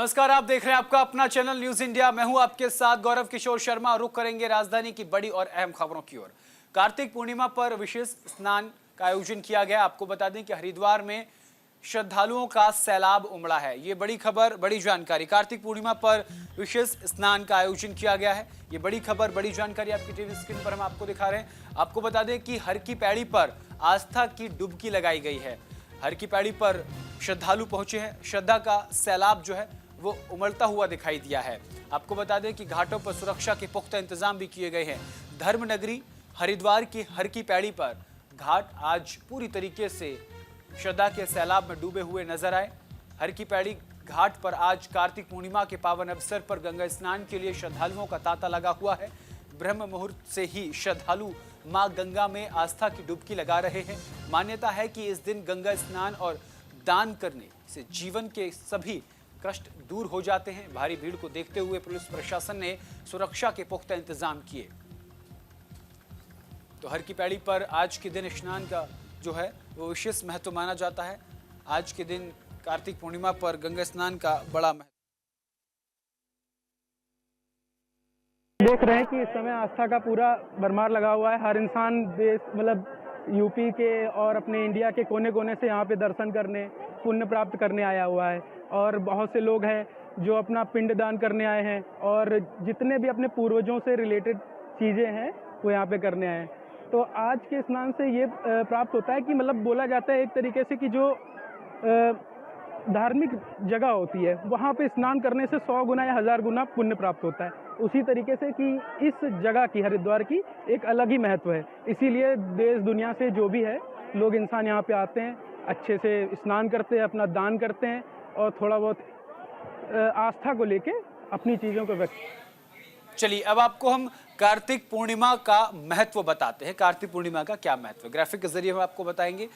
नमस्कार, आप देख रहे हैं आपका अपना चैनल न्यूज इंडिया। मैं हूं आपके साथ गौरव किशोर शर्मा। रुक करेंगे राजधानी की बड़ी और अहम खबरों की ओर। कार्तिक पूर्णिमा पर विशेष स्नान का आयोजन किया गया। आपको बता दें कि हरिद्वार में श्रद्धालुओं का सैलाब उमड़ा है। ये बड़ी खबर, बड़ी जानकारी। कार्तिक पूर्णिमा पर विशेष स्नान का आयोजन किया गया है। ये बड़ी खबर, बड़ी जानकारी आपकी टीवी स्क्रीन पर हम आपको दिखा रहे हैं। आपको बता दें कि हर की पैड़ी पर आस्था की डुबकी लगाई गई है। हर की पैड़ी पर श्रद्धालु पहुंचे हैं। श्रद्धा का सैलाब जो है वो उमड़ता हुआ दिखाई दिया है। आपको बता दें कि घाटों पर सुरक्षा के पुख्ता इंतजाम भी किए गए हैं। धर्म नगरी हरिद्वार की हर की पैड़ी पर घाट आज पूरी तरीके से श्रद्धा के सैलाब में डूबे हुए नजर आए। हर की पैड़ी घाट पर आज कार्तिक पूर्णिमा के पावन अवसर पर गंगा स्नान के लिए श्रद्धालुओं का तांता लगा हुआ है। ब्रह्म मुहूर्त से ही श्रद्धालु मां गंगा में आस्था की डुबकी लगा रहे हैं। मान्यता है कि इस दिन गंगा स्नान और दान करने से जीवन के सभी कष्ट दूर हो जाते हैं। भारी भीड़ को देखते हुए पुलिस प्रशासन ने सुरक्षा के पुख्ता इंतजाम किए। तो हर की पैड़ी पर आज के दिन स्नान का जो है वो विशेष महत्व माना जाता है। आज के दिन कार्तिक पूर्णिमा पर गंगा स्नान का बड़ा महत्व। देख रहे हैं कि इस समय आस्था का पूरा भरमार लगा हुआ है। हर इंसान देश यूपी के और अपने इंडिया के कोने कोने से यहाँ पे दर्शन करने, पुण्य प्राप्त करने आया हुआ है। और बहुत से लोग हैं जो अपना पिंड दान करने आए हैं और जितने भी अपने पूर्वजों से रिलेटेड चीज़ें हैं वो यहाँ पे करने आए हैं। तो आज के स्नान से ये प्राप्त होता है कि बोला जाता है एक तरीके से कि जो धार्मिक जगह होती है वहाँ पे स्नान करने से 100 गुना या 1000 गुना पुण्य प्राप्त होता है। उसी तरीके से कि इस जगह की, हरिद्वार की, एक अलग ही महत्व है। इसीलिए देश दुनिया से जो भी है लोग इंसान यहाँ पे आते हैं, अच्छे से स्नान करते हैं, अपना दान करते हैं और थोड़ा बहुत आस्था को लेके अपनी चीज़ों को व्यक्त। चलिए अब आपको हम कार्तिक पूर्णिमा का महत्व बताते हैं। कार्तिक पूर्णिमा का क्या महत्व है, ग्राफिक के जरिए हम आपको बताएंगे।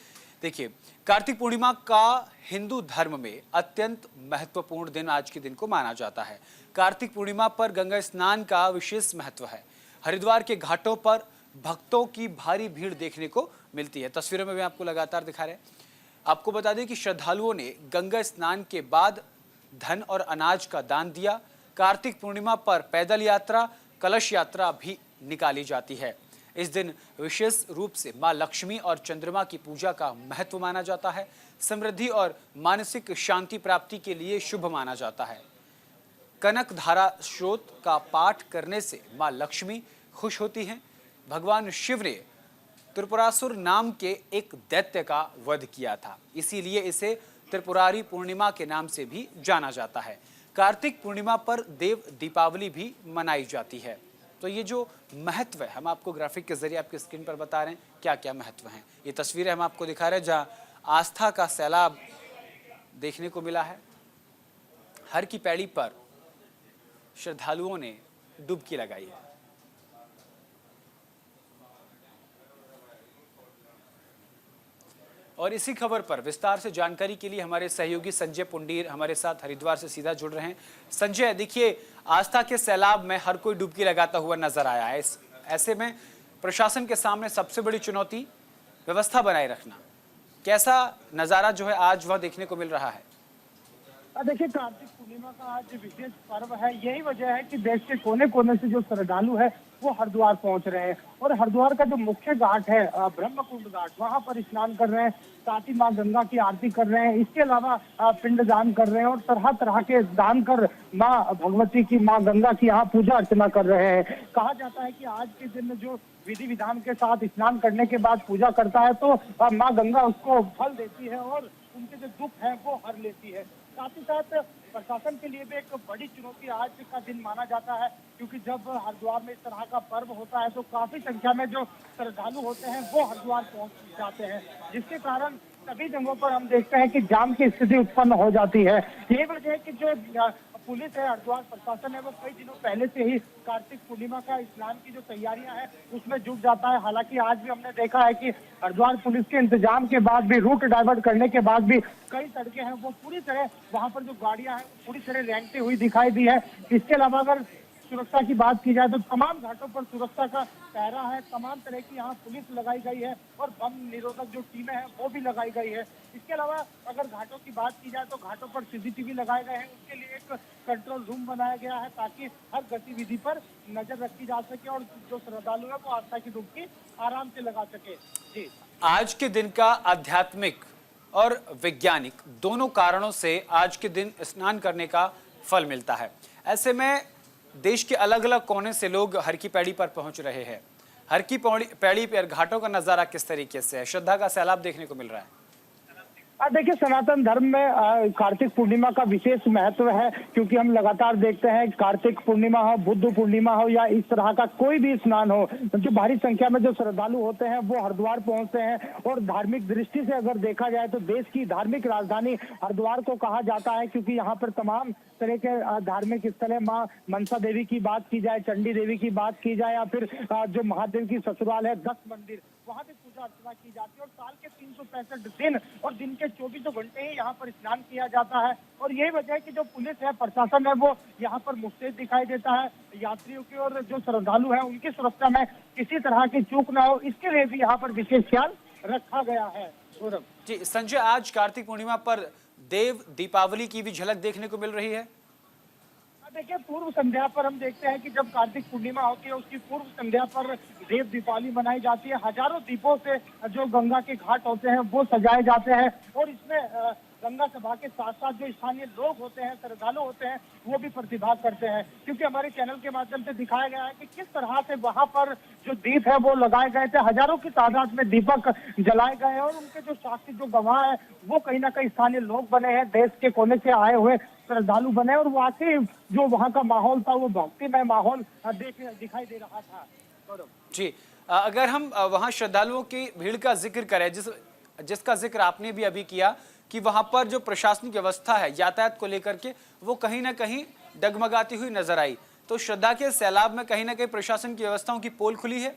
देखिए, कार्तिक पूर्णिमा का हिंदू धर्म में अत्यंत महत्वपूर्ण दिन आज के दिन को माना जाता है। कार्तिक पूर्णिमा पर गंगा स्नान का विशेष महत्व है। हरिद्वार के घाटों पर भक्तों की भारी भीड़ देखने को मिलती है। तस्वीरों में भी आपको लगातार दिखा रहे हैं। आपको बता दें कि श्रद्धालुओं ने गंगा स्नान के बाद धन और अनाज का दान दिया। कार्तिक पूर्णिमा पर पैदल यात्रा, कलश यात्रा भी निकाली जाती है। इस दिन विशेष रूप से मां लक्ष्मी और चंद्रमा की पूजा का महत्व माना जाता है। समृद्धि और मानसिक शांति प्राप्ति के लिए शुभ माना जाता है। कनक धारा स्रोत का पाठ करने से मां लक्ष्मी खुश होती हैं। भगवान शिव ने त्रिपुरासुर नाम के एक दैत्य का वध किया था, इसीलिए इसे त्रिपुरारी पूर्णिमा के नाम से भी जाना जाता है। कार्तिक पूर्णिमा पर देव दीपावली भी मनाई जाती है। तो ये जो महत्व है हम आपको ग्राफिक के जरिए आपकी स्क्रीन पर बता रहे हैं क्या क्या महत्व हैं। ये तस्वीरें हम आपको दिखा रहे हैं जहां आस्था का सैलाब देखने को मिला है। हर की पैड़ी पर श्रद्धालुओं ने डुबकी लगाई है। और इसी खबर पर विस्तार से जानकारी के लिए हमारे सहयोगी संजय पुंडीर हमारे साथ हरिद्वार से सीधा जुड़ रहे हैं। संजय, देखिए, आस्था के सैलाब में हर कोई डुबकी लगाता हुआ नजर आया है। ऐसे में प्रशासन के सामने सबसे बड़ी चुनौती व्यवस्था बनाए रखना। कैसा नजारा जो है आज वह देखने को मिल रहा है? देखिए, कार्तिक पूर्णिमा का आज विशेष पर्व है। यही वजह है कि देश के कोने कोने से जो श्रद्धालु है वो हरिद्वार पहुंच रहे हैं और हरिद्वार का जो मुख्य घाट है ब्रह्मकुंड घाट, वहां पर स्नान कर रहे हैं, साथ ही मां गंगा की आरती कर रहे हैं। इसके अलावा पिंड दान कर रहे हैं और तरह तरह के दान कर मां भगवती की, मां गंगा की यहाँ पूजा अर्चना कर रहे हैं। कहा जाता है कि आज के दिन जो विधि विधान के साथ स्नान करने के बाद पूजा करता है तो मां गंगा उसको फल देती है और उनके जो दुख है वो हर लेती है। साथ ही साथ प्रशासन के लिए भी एक बड़ी चुनौती आज का दिन माना जाता है, क्योंकि जब हरिद्वार में इस तरह का पर्व होता है तो काफी संख्या में जो श्रद्धालु होते हैं वो हरिद्वार पहुंच जाते हैं, जिसके कारण सभी जगहों पर हम देखते हैं कि जाम की स्थिति उत्पन्न हो जाती है। यही वजह है कि जो पुलिस है, हरिद्वार प्रशासन है, वो कई दिनों पहले से ही कार्तिक पूर्णिमा का स्नान की जो तैयारियां हैं उसमें जुट जाता है। हालांकि आज भी हमने देखा है कि हरिद्वार पुलिस के इंतजाम के बाद भी, रूट डाइवर्ट करने के बाद भी कई सड़कें हैं वो पूरी तरह, वहां पर जो गाड़ियां हैं पूरी तरह रेंगती हुई दिखाई दी है। इसके अलावा अगर सुरक्षा की बात की जाए तो तमाम घाटों पर सुरक्षा का पहरा है, तमाम तरह की यहाँ पुलिस लगाई गई है और बम निरोधक जो टीमें हैं वो भी लगाई गई है। इसके अलावा अगर घाटों की बात की जाए तो घाटों पर सीसीटीवी लगाए गए हैं, उसके लिए एक कंट्रोल रूम बनाया गया है ताकि हर गतिविधि पर नजर रखी जा सके और जो श्रद्धालु है वो आस्था की डुबकी आराम से लगा सके। जी, आज के दिन का आध्यात्मिक और वैज्ञानिक दोनों कारणों से आज के दिन स्नान करने का फल मिलता है। ऐसे में देश के अलग अलग कोने से लोग हर की पैड़ी पर पहुंच रहे हैं। हर की पैड़ी पर घाटों का नजारा किस तरीके से है? श्रद्धा का सैलाब देखने को मिल रहा है। देखिए, सनातन धर्म में कार्तिक पूर्णिमा का विशेष महत्व है, क्योंकि हम लगातार देखते हैं कार्तिक पूर्णिमा हो, बुद्ध पूर्णिमा हो या इस तरह का कोई भी स्नान हो, जो भारी संख्या में जो श्रद्धालु होते हैं वो हरिद्वार पहुंचते हैं। और धार्मिक दृष्टि से अगर देखा जाए तो देश की धार्मिक राजधानी हरिद्वार को कहा जाता है, क्योंकि यहाँ पर तमाम तरह के धार्मिक स्थल है। माँ मनसा देवी की बात की जाए, चंडी देवी की बात की जाए या फिर जो महादेव की ससुराल है 10 मंदिर, वहाँ भी पूजा अर्चना की जाती है। और साल के 365 दिन और दिन के 24 घंटे ही यहाँ पर स्नान किया जाता है। और यही वजह है कि जो पुलिस है, प्रशासन है, वो यहाँ पर मुस्तैद दिखाई देता है। यात्रियों की और जो श्रद्धालु है उनकी सुरक्षा में किसी तरह की चूक ना हो, इसके लिए भी यहाँ पर विशेष ख्याल रखा गया है। सौरभ जी, संजय, आज कार्तिक पूर्णिमा पर देव दीपावली की भी झलक देखने को मिल रही है। देखिए, पूर्व संध्या पर हम देखते हैं कि जब कार्तिक पूर्णिमा होती है उसकी पूर्व संध्या पर देव दीपावली मनाई जाती है। हजारों दीपों से जो गंगा के घाट होते हैं वो सजाए जाते हैं और इसमें गंगा सभा के साथ साथ जो स्थानीय लोग होते हैं, श्रद्धालु होते हैं, वो भी प्रतिभाग करते हैं। क्योंकि हमारे चैनल के माध्यम से दिखाया गया है कि किस तरह से वहां पर जो दीप है वो लगाए गए थे। हजारों की तादाद में दीपक जलाए गए और उनके जो साक्षी जो गवाह है वो कहीं ना कहीं स्थानीय लोग बने हैं, देश के कोने से आए हुए श्रद्धालु बने। और वाकई जो वहाँ का माहौल था वो भक्तिमय माहौल दिखाई दे रहा था। जी, अगर हम वहाँ श्रद्धालुओं की भीड़ का जिक्र करें, जिसका जिक्र आपने भी अभी किया कि वहां पर जो प्रशासनिक व्यवस्था है यातायात को लेकर के वो कहीं ना कहीं डगमगाती हुई नजर आई, तो श्रद्धा के सैलाब में कहीं ना कहीं प्रशासन की व्यवस्थाओं की पोल खुली है।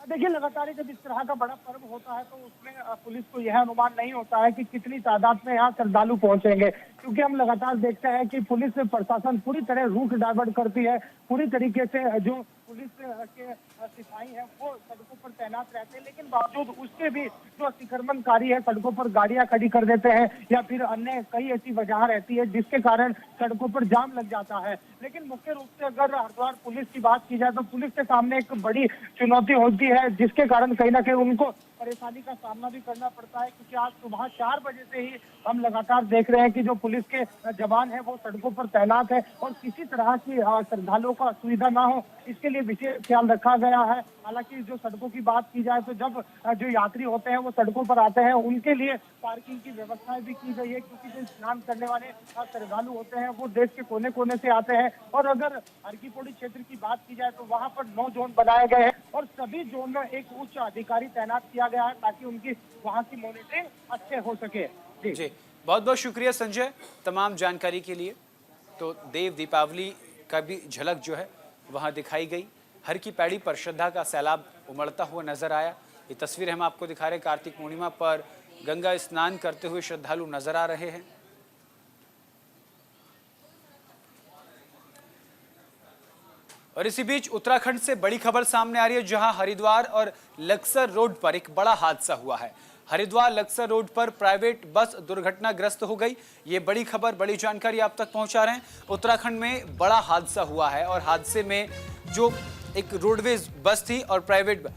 देखिए, लगातार जब इस तरह का बड़ा पर्व होता है तो उसमें पुलिस को यह अनुमान नहीं होता है कि कितनी तादाद में यहाँ श्रद्धालु पहुंचेंगे, क्योंकि हम लगातार देखते हैं कि पुलिस प्रशासन पूरी तरह रूट डाइवर्ट करती है। पूरी तरीके से जो पुलिस के सिपाही हैं वो सड़कों पर तैनात रहते हैं, लेकिन बावजूद उसके भी जो अतिक्रमणकारी है सड़कों पर गाड़ियां खड़ी कर देते हैं या फिर अन्य कई ऐसी वजह रहती है जिसके कारण सड़कों पर जाम लग जाता है। लेकिन मुख्य रूप से अगर हरिद्वार पुलिस की बात की जाए तो पुलिस के सामने एक बड़ी चुनौती होती है, जिसके कारण कहीं ना कहीं उनको परेशानी का सामना भी करना पड़ता है। क्योंकि आज सुबह 4 बजे से ही हम लगातार देख रहे हैं कि जो पुलिस के जवान है वो सड़कों पर तैनात है और किसी तरह की श्रद्धालुओं को असुविधा ना हो इसके लिए विशेष ख्याल रखा गया है। हालांकि जो सड़कों की बात की जाए तो जब जो यात्री होते हैं वो सड़कों पर आते हैं उनके लिए पार्किंग की व्यवस्थाएं भी की गई है, क्योंकि जो स्नान करने वाले श्रद्धालु होते हैं वो देश के कोने कोने से आते हैं। और अगर हर की पौड़ी क्षेत्र की बात की जाए तो वहाँ पर 9 जोन बनाए गए हैं और सभी जोन में एक उच्च अधिकारी तैनात किया गया है ताकि उनकी वहाँ की मॉनिटरिंग अच्छे हो सके। जी, बहुत बहुत शुक्रिया संजय तमाम जानकारी के लिए। तो देव दीपावली का भी झलक जो है वहाँ दिखाई गई। हर की पैड़ी पर श्रद्धा का सैलाब उमड़ता हुआ नजर आया। ये तस्वीर हम आपको दिखा रहे हैं, कार्तिक पूर्णिमा पर गंगा स्नान करते हुए श्रद्धालु नजर आ रहे हैं। और इसी बीच उत्तराखंड से बड़ी खबर सामने आ रही है, जहां हरिद्वार और लक्सर रोड पर एक बड़ा हादसा हुआ है। हरिद्वार लक्सर रोड पर प्राइवेट बस दुर्घटनाग्रस्त हो गई। ये बड़ी खबर, बड़ी जानकारी आप तक पहुंचा रहे हैं। उत्तराखंड में बड़ा हादसा हुआ है और हादसे में जो एक रोडवेज बस थी और प्राइवेट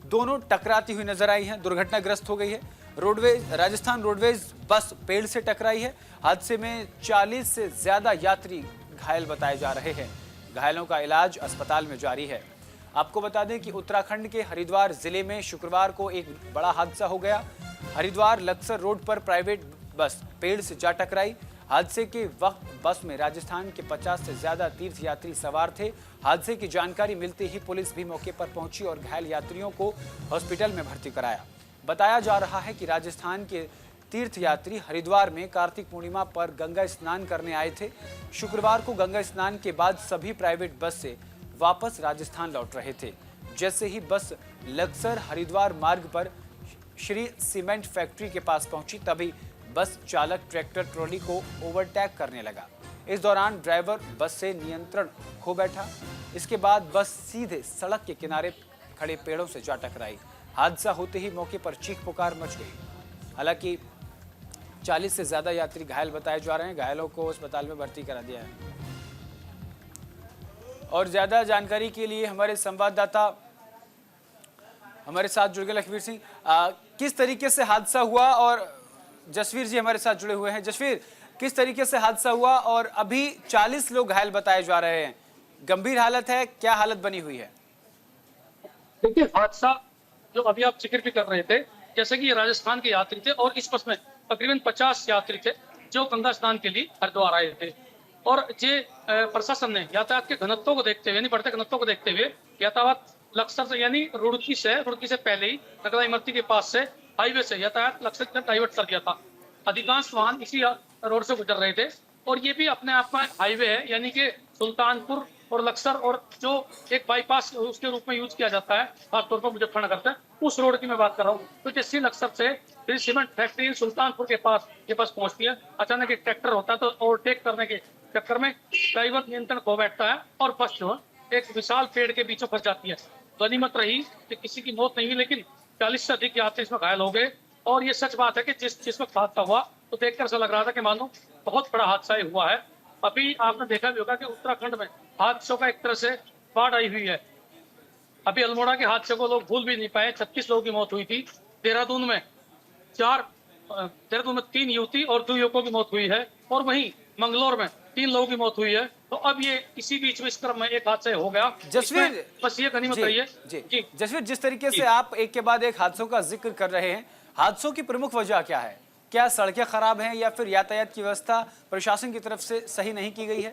दोनों टकराती हुई नजर आई है, दुर्घटनाग्रस्त हो गई है। राजस्थान रोडवेज बस पेड़ से टकराई है। हादसे में 40 से ज्यादा यात्री घायल बताए जा रहे हैं। घायलों का इलाज अस्पताल में जारी है। आपको बता दें कि उत्तराखंड के हरिद्वार जिले में शुक्रवार को एक बड़ा हादसा हो गया। हरिद्वार लक्सर रोड पर प्राइवेट बस पेड़ से जा टकराई। हादसे के वक्त बस में राजस्थान के 50 से ज्यादा तीर्थयात्री सवार थे। हादसे की जानकारी मिलते ही पुलिस भी मौके पर पहुंची और घायल यात्रियों को हॉस्पिटल में भर्ती कराया। बताया जा रहा है कि राजस्थान के तीर्थयात्री हरिद्वार में कार्तिक पूर्णिमा पर गंगा स्नान करने आए थे। शुक्रवार को गंगा स्नान के बाद सभी प्राइवेट बस से वापस राजस्थान लौट रहे थे। जैसे ही बस लक्सर हरिद्वार मार्ग पर श्री सीमेंट फैक्ट्री के पास पहुंची, तभी बस चालक ट्रैक्टर ट्रॉली को ओवरटेक करने लगा। इस दौरान ड्राइवर बस से नियंत्रण खो बैठा। इसके बाद बस सीधे सड़क के किनारे खड़े पेड़ों से जा टकराई। हादसा होते ही मौके पर चीख पुकार मच गई। हालांकि 40 से ज्यादा यात्री घायल बताए जा रहे हैं। घायलों को अस्पताल में भर्ती करा दिया है। और ज्यादा जानकारी के लिए हमारे संवाददाता हमारे साथ जुड़ गए लखवीर सिंह। किस तरीके से हादसा हुआ, और जसवीर जी हमारे साथ जुड़े हुए हैं। जसवीर, किस तरीके से हादसा हुआ और अभी 40 लोग घायल बताए जा रहे हैं, गंभीर हालत है, क्या हालत बनी हुई है? देखिए, हादसा जो अभी आप जिक्र भी कर रहे थे, जैसे कि ये राजस्थान के यात्री थे और इस बस में तकरीबन 50 यात्री थे जो गंगा स्नान के लिए हरिद्वार आए थे। और ये प्रशासन ने यातायात के घनत्व को देखते हुए, यानी बढ़ते घनत्व को देखते हुए यातायात लक्सर से यानी रुड़की से पहले ही नगदा इमरती के पास से हाईवे से यातायात लक्सर की तरफ डाइवर्ट कर दिया था। अधिकांश वाहन इसी रोड से गुजर रहे थे और ये भी अपने आप में हाईवे है, यानी कि सुल्तानपुर और लक्सर और जो एक बाईपास उसके रूप में यूज किया जाता है खासतौर पर मुजफ्फरनगर से, उस रोड की मैं बात कर रहा हूँ। तो जैसे लक्सर से फिर सीमेंट फैक्ट्री सुल्तानपुर के पास ये बस पहुंचती है, अचानक एक ट्रैक्टर होता है तो ओवरटेक करने के चक्कर में ड्राइवर नियंत्रण खो बैठता है और बस जो है एक विशाल पेड़ के बीचों फंस जाती है। गनीमत रही कि किसी की मौत नहीं हुई, लेकिन 40 से अधिक यात्री इसमें घायल हो गए। और ये सच बात है कि जिस वक्त हादसा हुआ तो देखकर ऐसा लग रहा था कि मानो बहुत बड़ा हादसा ही हुआ है। अभी आपने देखा भी होगा कि उत्तराखंड में हादसों का एक तरह से बाढ़ आई हुई है। अभी अल्मोड़ा के हादसे को लोग भूल भी नहीं पाए। 36 लोगों की मौत हुई थी। देहरादून में 3 युवती और 2 युवकों की मौत हुई है और वहीं मंगलौर में 3 लोगों की मौत हुई है। तो अब ये इसी बीच में इस क्रम में एक हादसा हो गया। जसवीर, बस ये गनीमत रही है जी। जसवीर, जिस तरीके से आप एक के बाद एक हादसों का जिक्र कर रहे हैं, हादसों की प्रमुख वजह क्या है? क्या सड़कें खराब हैं या फिर यातायात की व्यवस्था प्रशासन की तरफ से सही नहीं की गई है?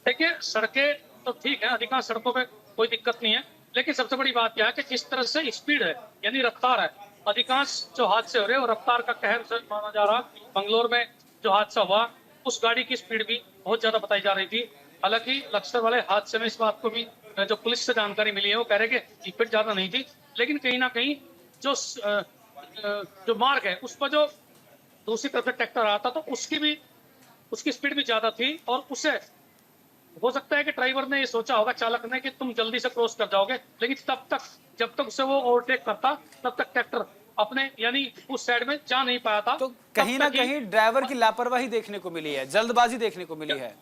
देखिए, सड़कें तो ठीक है, अधिकांश सड़कों पे कोई दिक्कत नहीं है, लेकिन सबसे बड़ी बात क्या है कि जिस तरह से स्पीड है यानी रफ्तार है, अधिकांश जो हादसे हो रहे हैं और रफ्तार का कहर से माना जा रहा। मंगलौर में जो हादसा हुआ उस गाड़ी की स्पीड भी बहुत ज्यादा बताई जा रही थी। हालांकि लक्सर वाले हादसे में इस बात को भी जो पुलिस से जानकारी मिली है वो कह रहे हैं कि स्पीड ज्यादा नहीं थी, लेकिन कहीं ना कहीं जो मार्ग है उस पर जो दूसरी तरफ से ट्रैक्टर आ रहा था तो उसकी स्पीड भी ज्यादा थी और उससे हो सकता है कि ड्राइवर ने ये सोचा होगा, चालक ने, कि तुम जल्दी से क्रॉस कर जाओगे, लेकिन जब तक उसे वो ओवरटेक करता तब तक ट्रैक्टर अपने यानी उस साइड में जा नहीं पाया था। तो कहीं ना कहीं ड्राइवर की लापरवाही देखने को मिली है, जल्दबाजी देखने को मिली है।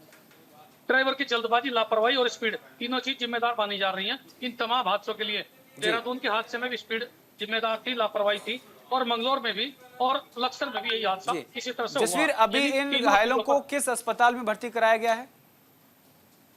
ड्राइवर की जल्दबाजी, लापरवाही और स्पीड, तीनों चीज जिम्मेदार मानी जा रही हैं इन तमाम हादसों के लिए। देहरादून के हादसे में भी स्पीड जिम्मेदार थी, लापरवाही थी, और मंगलौर में भी और लक्सर में भी यही हादसा इसी तरह से हुआ। जसवीर, अभी इन घायलों को किस अस्पताल में भर्ती कराया गया है?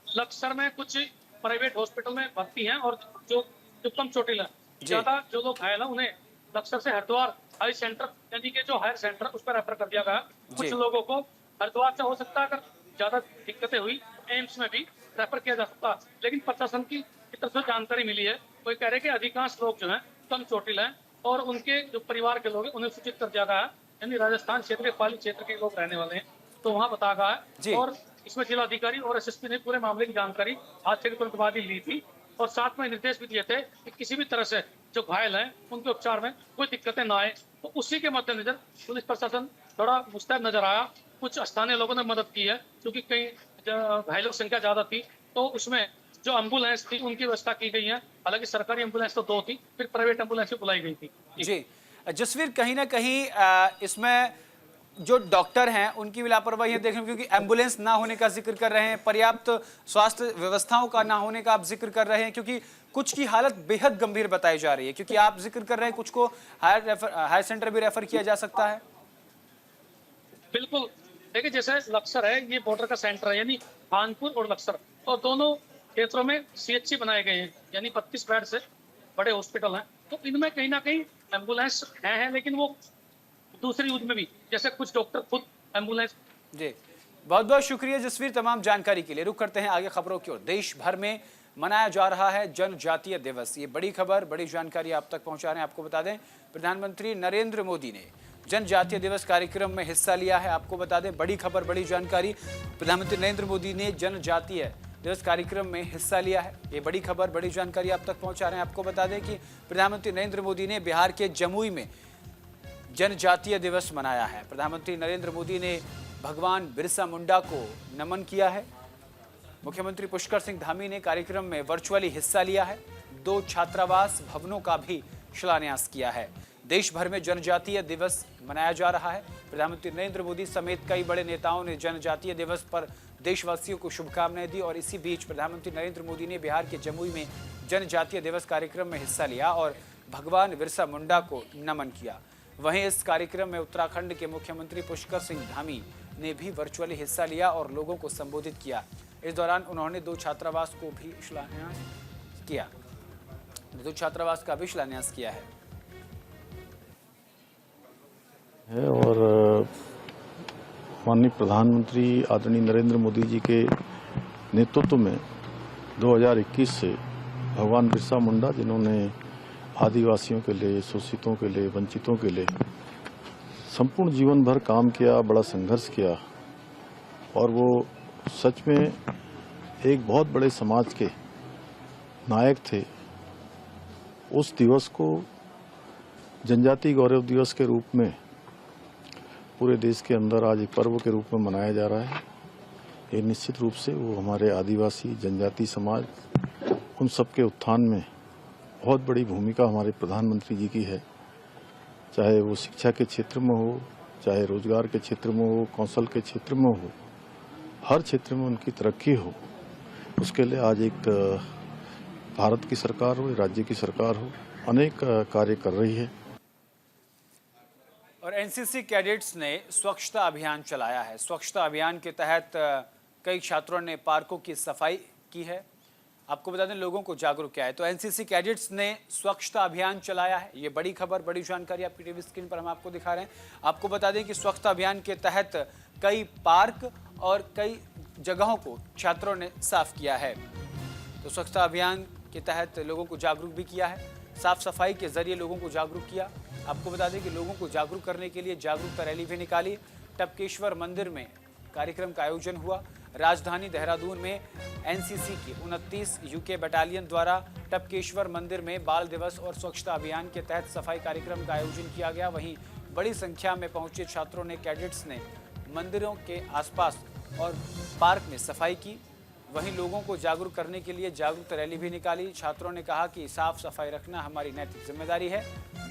लक्सर में कुछ प्राइवेट हॉस्पिटल में भर्ती हैं और जो कम चोटिल है, ज्यादा जो लोग घायल हैं उन्हें लक्सर से हरिद्वार हाई सेंटर यानी कि जो हायर सेंटर उस पर रेफर कर दिया गया। कुछ लोगों को हरिद्वार से हो सकता है अगर ज्यादा दिक्कतें हुई एम्स में भी रेफर किया जा सकता, लेकिन प्रशासन की तरफ से जानकारी मिली है, कोई कह रहे कि अधिकांश लोग जो हैं कम चोटिल हैं और उनके जो परिवार के लोग हैं उन्हें सूचित कर दिया गया है, यानी राजस्थान क्षेत्र के पाली क्षेत्र के लोग रहने वाले हैं तो वहाँ बताया गया है। और इसमें जिलाधिकारी और एसएसपी ने पूरे मामले की जानकारी हादसे के तुरंत बाद ही ली थी और साथ में निर्देश भी दिए थे कि किसी भी तरह से जो घायल हैं उनके उपचार में कोई दिक्कतें ना आए। तो उसी के मद्देनजर पुलिस प्रशासन थोड़ा मुस्तैद नजर आया। कुछ स्थानीय लोगों ने मदद की है क्योंकि कई घायलों की संख्या ज्यादा थी, तो उसमें जो एम्बुलेंस थी उनकी व्यवस्था की गई है। हालांकि सरकारी एम्बुलेंस तो 2 थी, फिर प्राइवेट एम्बुलेंस भी बुलाई गई थी। जी जसवीर, कहीं ना कहीं इसमें जो डॉक्टर हैं उनकी भी लापरवाही है देखने, क्योंकि एम्बुलेंस ना होने का जिक्र कर रहे हैं, पर्याप्त स्वास्थ्य व्यवस्थाओं का ना होने का आप जिक्र कर रहे हैं, क्योंकि कुछ की हालत बेहद गंभीर बताई जा रही है, क्योंकि आप जिक्र कर रहे हैं कुछ को हायर सेंटर भी रेफर किया जा सकता है। बिल्कुल, देखिए जैसे लक्सर है ये बॉर्डर का सेंटर है, यानी कानपुर और लक्सर, और दोनों क्षेत्रों में सीएचसी बनाए गए हैं, यानी 32 बेड से बड़े हॉस्पिटल हैं। तो इनमें कहीं ना कहीं एम्बुलेंस है, लेकिन वो दूसरी यूज में भी, जैसे कुछ डॉक्टर खुद एम्बुलेंस। जी, बहुत बहुत शुक्रिया जसवीर तमाम जानकारी के लिए। रुक करते हैं आगे खबरों की ओर। देश भर में मनाया जा रहा है जनजातीय दिवस। ये बड़ी खबर, बड़ी जानकारी आप तक पहुंचा रहे हैं। आपको बता दें, प्रधानमंत्री नरेंद्र मोदी ने जनजातीय दिवस कार्यक्रम में हिस्सा लिया है। आपको बता दें, बड़ी खबर, बड़ी जानकारी, प्रधानमंत्री नरेंद्र मोदी ने जनजातीय दिवस कार्यक्रम में हिस्सा लिया है। ये बड़ी खबर, बड़ी जानकारी आप तक पहुंचा रहे हैं। आपको बता दें कि प्रधानमंत्री नरेंद्र मोदी ने बिहार के जमुई में जनजातीय दिवस मनाया है। प्रधानमंत्री नरेंद्र मोदी ने भगवान बिरसा मुंडा को नमन किया है। मुख्यमंत्री पुष्कर सिंह धामी ने कार्यक्रम में वर्चुअली हिस्सा लिया है। 2 छात्रावास भवनों का भी शिलान्यास किया है। देश भर में जनजातीय दिवस मनाया जा रहा है। प्रधानमंत्री नरेंद्र मोदी समेत कई बड़े नेताओं ने जनजातीय दिवस पर देशवासियों को शुभकामनाएं दी और इसी बीच प्रधानमंत्री नरेंद्र मोदी ने बिहार के जमुई में जनजातीय दिवस कार्यक्रम में हिस्सा लिया और भगवान बिरसा मुंडा को नमन किया। वहीं इस कार्यक्रम में उत्तराखंड के मुख्यमंत्री पुष्कर सिंह धामी ने भी वर्चुअली हिस्सा लिया और लोगों को संबोधित किया। इस दौरान उन्होंने 2 छात्रावास को भी शिलान्यास किया। 2 छात्रावास का भी शिलान्यास किया है। और माननीय प्रधानमंत्री आदरणीय नरेंद्र मोदी जी के नेतृत्व में 2021 से भगवान बिरसा मुंडा, जिन्होंने आदिवासियों के लिए, शोषितों के लिए, वंचितों के लिए संपूर्ण जीवन भर काम किया, बड़ा संघर्ष किया और वो सच में एक बहुत बड़े समाज के नायक थे। उस दिवस को जनजातीय गौरव दिवस के रूप में पूरे देश के अंदर आज एक पर्व के रूप में मनाया जा रहा है। ये निश्चित रूप से वो हमारे आदिवासी जनजाति समाज, उन सबके उत्थान में बहुत बड़ी भूमिका हमारे प्रधानमंत्री जी की है। चाहे वो शिक्षा के क्षेत्र में हो, चाहे रोजगार के क्षेत्र में हो, कौशल के क्षेत्र में हो, हर क्षेत्र में उनकी तरक्की हो, उसके लिए आज एक भारत की सरकार हो, राज्य की सरकार हो, अनेक कार्य कर रही है। और एनसीसी कैडेट्स ने स्वच्छता अभियान चलाया है। स्वच्छता अभियान के तहत कई छात्रों ने पार्कों की सफाई की है। आपको बता दें लोगों को जागरूक किया है। तो एनसीसी कैडेट्स ने स्वच्छता अभियान चलाया है। ये बड़ी खबर, बड़ी जानकारी आपकी टीवी स्क्रीन पर हम आपको दिखा रहे हैं। आपको बता दें कि स्वच्छता अभियान के तहत कई पार्क और कई जगहों को छात्रों ने साफ किया है। तो स्वच्छता अभियान के तहत लोगों को जागरूक भी किया है। साफ सफाई के जरिए लोगों को जागरूक किया। आपको बता दें कि लोगों को जागरूक करने के लिए जागरूकता रैली भी निकाली। टपकेश्वर मंदिर में कार्यक्रम का आयोजन हुआ। राजधानी देहरादून में एनसीसी की 29 यूके बटालियन द्वारा टपकेश्वर मंदिर में बाल दिवस और स्वच्छता अभियान के तहत सफाई कार्यक्रम का आयोजन किया गया। वहीं बड़ी संख्या में पहुंचे छात्रों ने, कैडेट्स ने मंदिरों के आसपास और पार्क में सफाई की। वहीं लोगों को जागरूक करने के लिए जागरूकता रैली भी निकाली। छात्रों ने कहा कि साफ सफाई रखना हमारी नैतिक जिम्मेदारी है,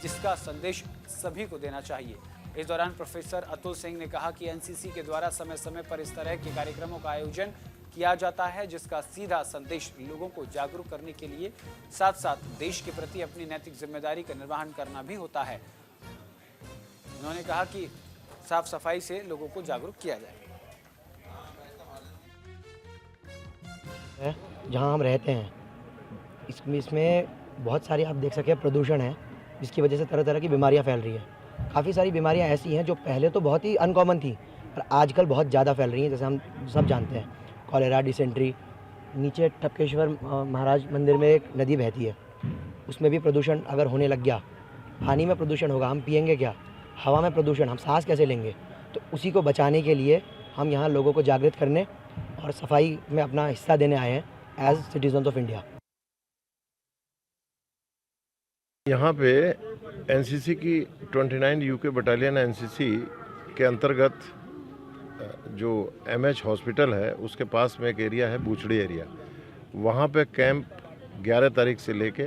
जिसका संदेश सभी को देना चाहिए। इस दौरान प्रोफेसर अतुल सिंह ने कहा कि एनसीसी के द्वारा समय समय पर इस तरह के कार्यक्रमों का आयोजन किया जाता है, जिसका सीधा संदेश लोगों को जागरूक करने के लिए साथ साथ देश के प्रति अपनी नैतिक जिम्मेदारी का निर्वहन करना भी होता है। उन्होंने कहा कि साफ सफाई से लोगों को जागरूक किया जाए। जहाँ हम रहते हैं इसमें बहुत सारी आप देख सकें प्रदूषण है, जिसकी वजह से तरह तरह की बीमारियाँ फैल रही हैं। काफ़ी सारी बीमारियाँ ऐसी हैं जो पहले तो बहुत ही अनकॉमन थी पर आजकल बहुत ज़्यादा फैल रही हैं। जैसे हम सब जानते हैं कॉलेरा, डिसेंट्री। नीचे टपकेश्वर महाराज मंदिर में एक नदी बहती है, उसमें भी प्रदूषण अगर होने लग गया, पानी में प्रदूषण होगा, हम पियेंगे क्या? हवा में प्रदूषण, हम सांस कैसे लेंगे? तो उसी को बचाने के लिए हम यहाँ लोगों को जागृत करने और सफाई में अपना हिस्सा देने आए हैं एज सिटीजन ऑफ इंडिया। यहाँ पे एनसीसी की 29 यूके बटालियन एनसीसी के अंतर्गत जो एमएच हॉस्पिटल है उसके पास में एक एरिया है, बूचड़ी एरिया। वहाँ पे कैंप 11 तारीख से लेके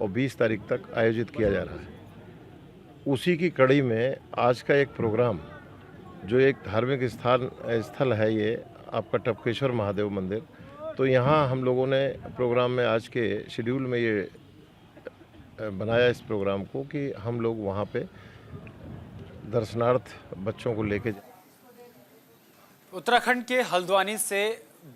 और 20 तारीख तक आयोजित किया जा रहा है। उसी की कड़ी में आज का एक प्रोग्राम, जो एक धार्मिक स्थल है ये आपका टपकेश्वर महादेव मंदिर, तो यहाँ हम लोगों ने प्रोग्राम में आज के शेड्यूल में ये बनाया इस प्रोग्राम को कि हम लोग वहाँ पे दर्शनार्थ बच्चों को लेके। उत्तराखंड के हल्द्वानी से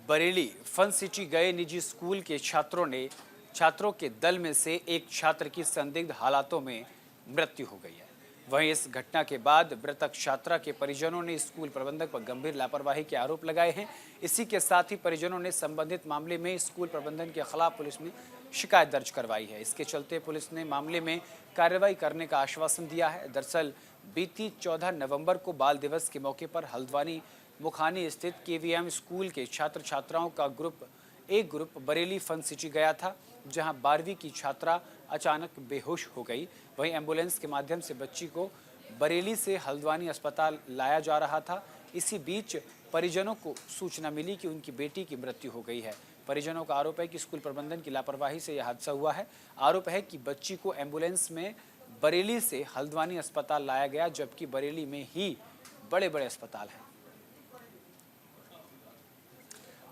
बरेली फन सिटी गए निजी स्कूल के छात्रों के दल में से एक छात्र की संदिग्ध हालातों में मृत्यु हो गई है। वहीं इस घटना के बाद मृतक छात्रा के परिजनों ने स्कूल प्रबंधक पर गंभीर लापरवाही के आरोप लगाए हैं। इसी के साथ ही परिजनों ने संबंधित मामले में स्कूल प्रबंधन के खिलाफ पुलिस में शिकायत दर्ज करवाई है। इसके चलते पुलिस ने मामले में कार्रवाई करने का आश्वासन दिया है। दरअसल बीती 14 नवंबर को बाल दिवस के मौके पर हल्द्वानी मुखानी स्थित केवीएम स्कूल के छात्र छात्राओं का एक ग्रुप बरेली फन सिटी गया था, जहां 12वीं की छात्रा अचानक बेहोश हो गई। वहीं एम्बुलेंस के माध्यम से बच्ची को बरेली से हल्द्वानी अस्पताल लाया जा रहा था। इसी बीच परिजनों को सूचना मिली कि उनकी बेटी की मृत्यु हो गई है। परिजनों का आरोप है कि स्कूल प्रबंधन की लापरवाही से यह हादसा हुआ है। आरोप है कि बच्ची को एम्बुलेंस में बरेली से हल्द्वानी अस्पताल लाया गया, जबकि बरेली में ही बड़े बड़े अस्पताल हैं।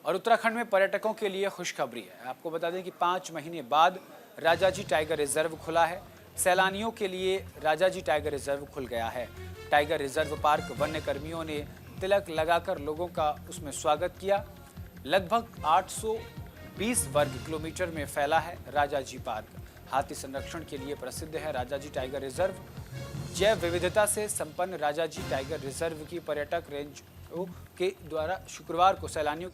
और उत्तराखंड में पर्यटकों के लिए खुशखबरी है। आपको बता दें कि 5 महीने बाद राजाजी टाइगर रिजर्व खुला है। सैलानियों के लिए राजाजी टाइगर रिजर्व खुल गया है। टाइगर रिजर्व पार्क वन्य कर्मियों ने तिलक लगाकर लोगों का उसमें स्वागत किया। लगभग 820 वर्ग किलोमीटर में फैला है राजाजी पार्क। हाथी संरक्षण के लिए प्रसिद्ध है राजाजी टाइगर रिजर्व। जैव विविधता से संपन्न राजाजी टाइगर रिजर्व की पर्यटक रेंज के द्वारा शुक्रवार को सैलानियों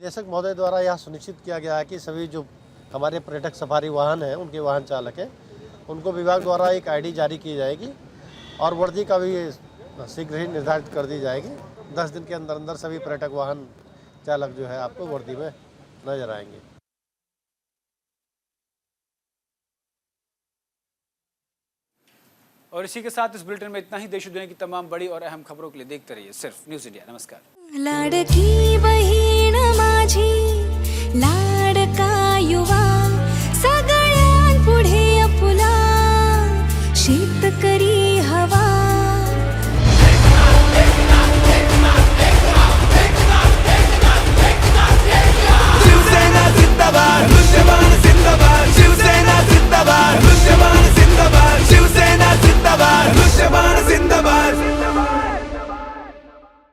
निदेशक महोदय द्वारा यह सुनिश्चित किया गया है कि सभी जो हमारे पर्यटक सफारी वाहन हैं, उनके वाहन चालक हैं, उनको विभाग द्वारा एक आईडी जारी की जाएगी और वर्दी का भी शीघ्र ही निर्धारित कर दी जाएगी। 10 दिन के अंदर अंदर सभी पर्यटक वाहन चालक जो है आपको वर्दी में नजर आएंगे। और इसी के साथ इस बुलेटिन में इतना ही। देश और दुनिया की तमाम बड़ी और अहम खबरों के लिए देखते रहिए सिर्फ न्यूज़ इंडिया। नमस्कार। लाडकी बही